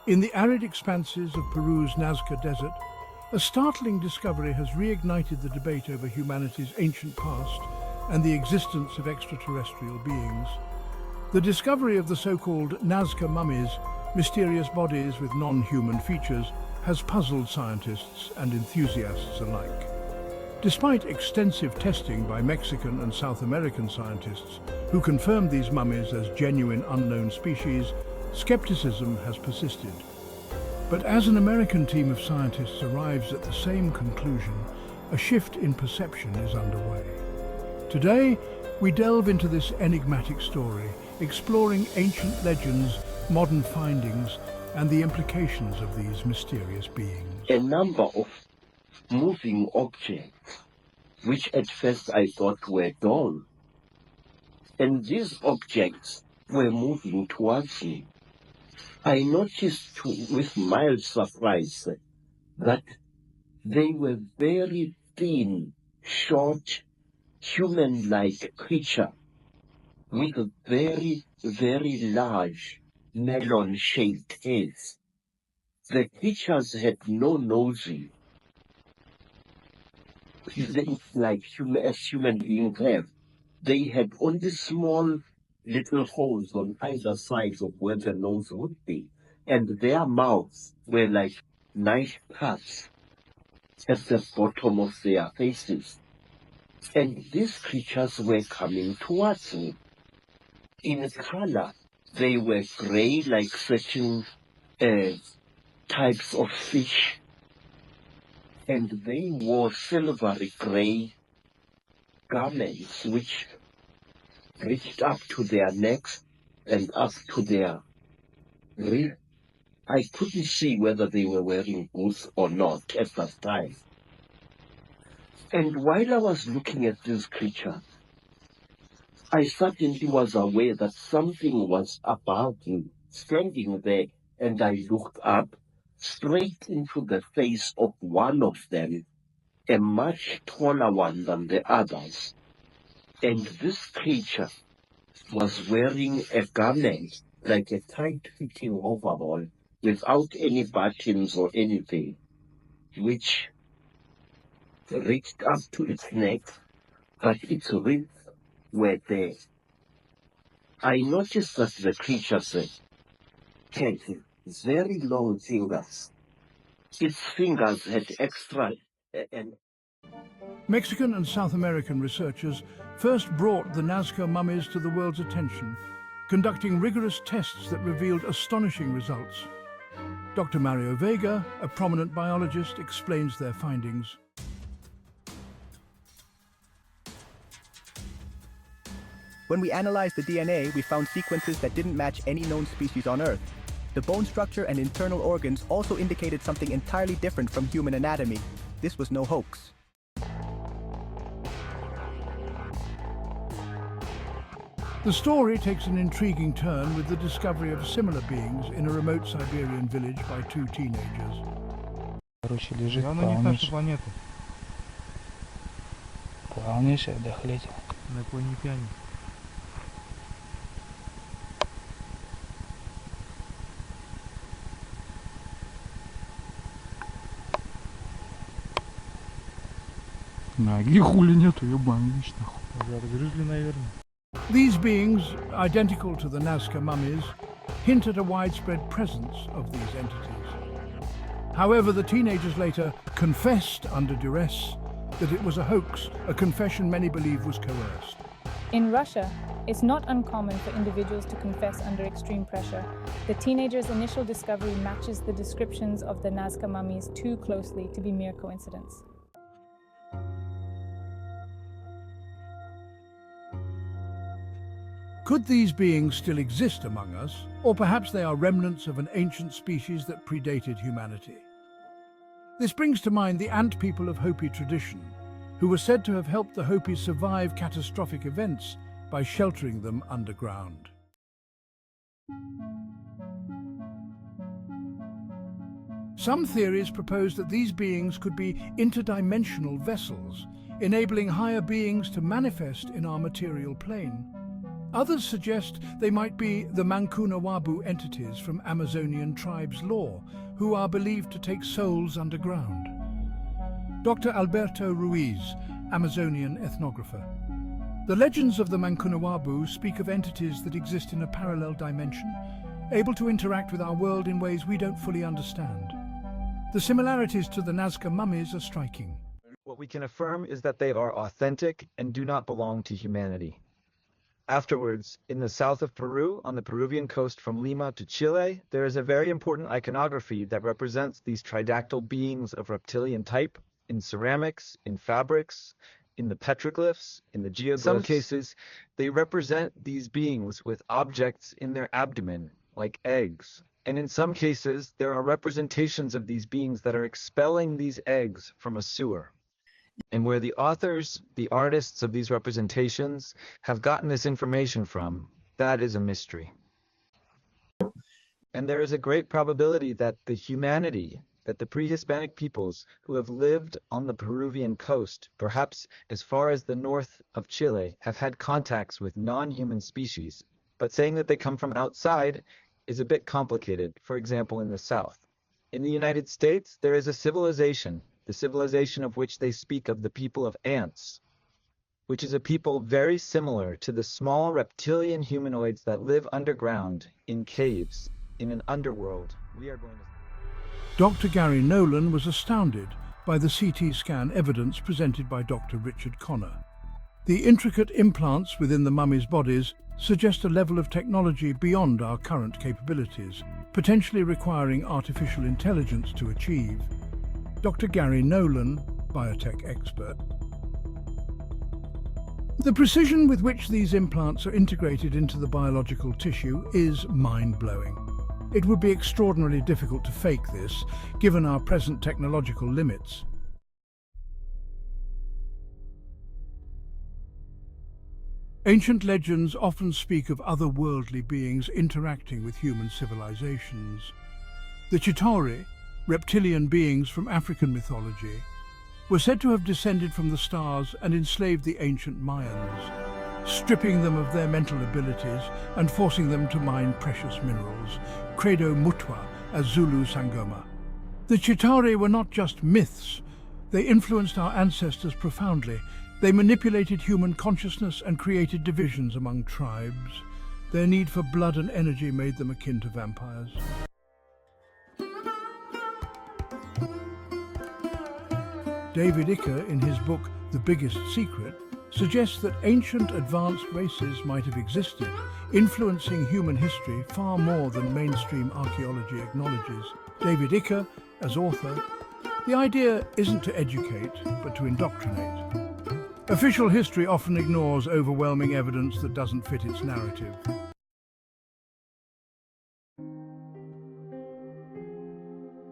In the arid expanses of Peru's Nazca Desert, a startling discovery has reignited the debate over humanity's ancient past and the existence of extraterrestrial beings. The discovery of the so-called Nazca mummies, mysterious bodies with non-human features, has puzzled scientists and enthusiasts alike. Despite extensive testing by Mexican and South American scientists who confirmed these mummies as genuine unknown species, skepticism has persisted. But as an American team of scientists arrives at the same conclusion, a shift in perception is underway. Today, we delve into this enigmatic story, exploring ancient legends, modern findings, and the implications of these mysterious beings. A number of moving objects, which at first I thought were dolls. And these objects were moving towards me. I noticed with mild surprise that they were very thin, short, human-like creature with a very, very large melon-shaped heads. The creatures had no noses, like as human beings have. They had only small little holes on either side of where the nose would be, and their mouths were like nice cuts at the bottom of their faces. And these creatures were coming towards me. In color, they were gray, like certain types of fish, and they wore silvery gray garments which reached up to their necks and up to their ribs. I couldn't see whether they were wearing boots or not at that time. And while I was looking at this creature, I suddenly was aware that something was above me, standing there, and I looked up straight into the face of one of them, a much taller one than the others. And this creature was wearing a garment, like a tight-fitting overall, without any buttons or anything, which reached up to its neck, but its ribs were there. I noticed that the creature had very long fingers. Its fingers had extra and Mexican and South American researchers first brought the Nazca mummies to the world's attention, conducting rigorous tests that revealed astonishing results. Dr. Mario Vega, a prominent biologist, explains their findings. When we analyzed the DNA, we found sequences that didn't match any known species on Earth. The bone structure and internal organs also indicated something entirely different from human anatomy. This was no hoax. The story takes an intriguing turn with the discovery of similar beings in a remote Siberian village by two teenagers. Короче, лежит Она не наша планета. полнейшая дохлеть. Инопланетяне. Ноги хули нету, ебаный, нахуй. Загрызли, наверное. These beings, identical to the Nazca mummies, hint at a widespread presence of these entities. However, the teenagers later confessed under duress that it was a hoax, a confession many believe was coerced. In Russia, it's not uncommon for individuals to confess under extreme pressure. The teenagers' initial discovery matches the descriptions of the Nazca mummies too closely to be mere coincidence. Could these beings still exist among us, or perhaps they are remnants of an ancient species that predated humanity? This brings to mind the ant people of Hopi tradition, who were said to have helped the Hopis survive catastrophic events by sheltering them underground. Some theories propose that these beings could be interdimensional vessels, enabling higher beings to manifest in our material plane. Others suggest they might be the Mancunawabu entities from Amazonian tribes' lore, who are believed to take souls underground. Dr. Alberto Ruiz, Amazonian ethnographer. The legends of the Mancunawabu speak of entities that exist in a parallel dimension, able to interact with our world in ways we don't fully understand. The similarities to the Nazca mummies are striking. What we can affirm is that they are authentic and do not belong to humanity. Afterwards, in the south of Peru, on the Peruvian coast from Lima to Chile, there is a very important iconography that represents these tridactyl beings of reptilian type in ceramics, in fabrics, in the petroglyphs, in the geoglyphs. In some cases, they represent these beings with objects in their abdomen, like eggs. And in some cases, there are representations of these beings that are expelling these eggs from a sewer. And where the authors, the artists of these representations have gotten this information from, that is a mystery. And there is a great probability that the humanity, that the pre-Hispanic peoples who have lived on the Peruvian coast, perhaps as far as the north of Chile, have had contacts with non-human species. But saying that they come from outside is a bit complicated, for example, in the South. In the United States, there is a civilization, the civilization of which they speak of the people of ants, which is a people very similar to the small reptilian humanoids that live underground, in caves, in an underworld. We are going to... Dr. Gary Nolan was astounded by the CT scan evidence presented by Dr. Richard Connor. The intricate implants within the mummies' bodies suggest a level of technology beyond our current capabilities, potentially requiring artificial intelligence to achieve. Dr. Gary Nolan, biotech expert. The precision with which these implants are integrated into the biological tissue is mind-blowing. It would be extraordinarily difficult to fake this, given our present technological limits. Ancient legends often speak of otherworldly beings interacting with human civilizations. The Chitauri, reptilian beings from African mythology, were said to have descended from the stars and enslaved the ancient Mayans, stripping them of their mental abilities and forcing them to mine precious minerals, credo mutua, as Zulu Sangoma. The Chitauri were not just myths, they influenced our ancestors profoundly. They manipulated human consciousness and created divisions among tribes. Their need for blood and energy made them akin to vampires. David Icke, in his book The Biggest Secret, suggests that ancient advanced races might have existed, influencing human history far more than mainstream archaeology acknowledges. David Icke, as author, the idea isn't to educate, but to indoctrinate. Official history often ignores overwhelming evidence that doesn't fit its narrative.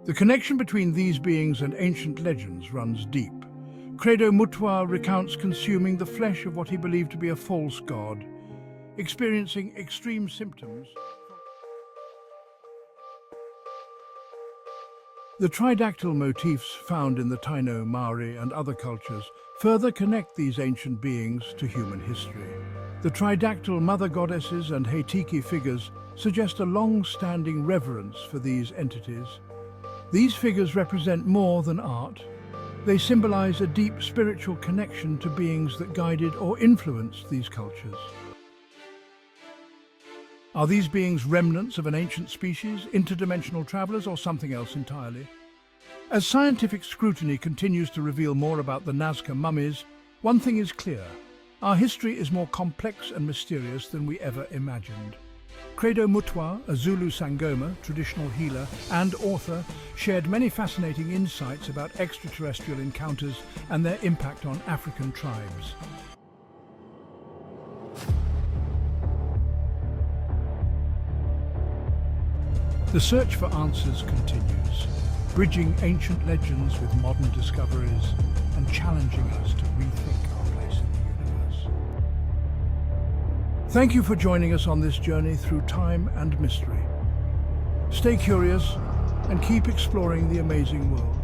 The connection between these beings and ancient legends runs deep. Credo Mutua recounts consuming the flesh of what he believed to be a false god, experiencing extreme symptoms. The tridactyl motifs found in the Taino, Maori and other cultures further connect these ancient beings to human history. The tridactyl mother goddesses and Heitiki figures suggest a long-standing reverence for these entities. These figures represent more than art. They symbolize a deep spiritual connection to beings that guided or influenced these cultures. Are these beings remnants of an ancient species, interdimensional travelers, or something else entirely? As scientific scrutiny continues to reveal more about the Nazca mummies, one thing is clear. Our history is more complex and mysterious than we ever imagined. Credo Mutua, a Zulu Sangoma, traditional healer and author, shared many fascinating insights about extraterrestrial encounters and their impact on African tribes. The search for answers continues, bridging ancient legends with modern discoveries and challenging us to rethink our place in the universe. Thank you for joining us on this journey through time and mystery. Stay curious and keep exploring the amazing world.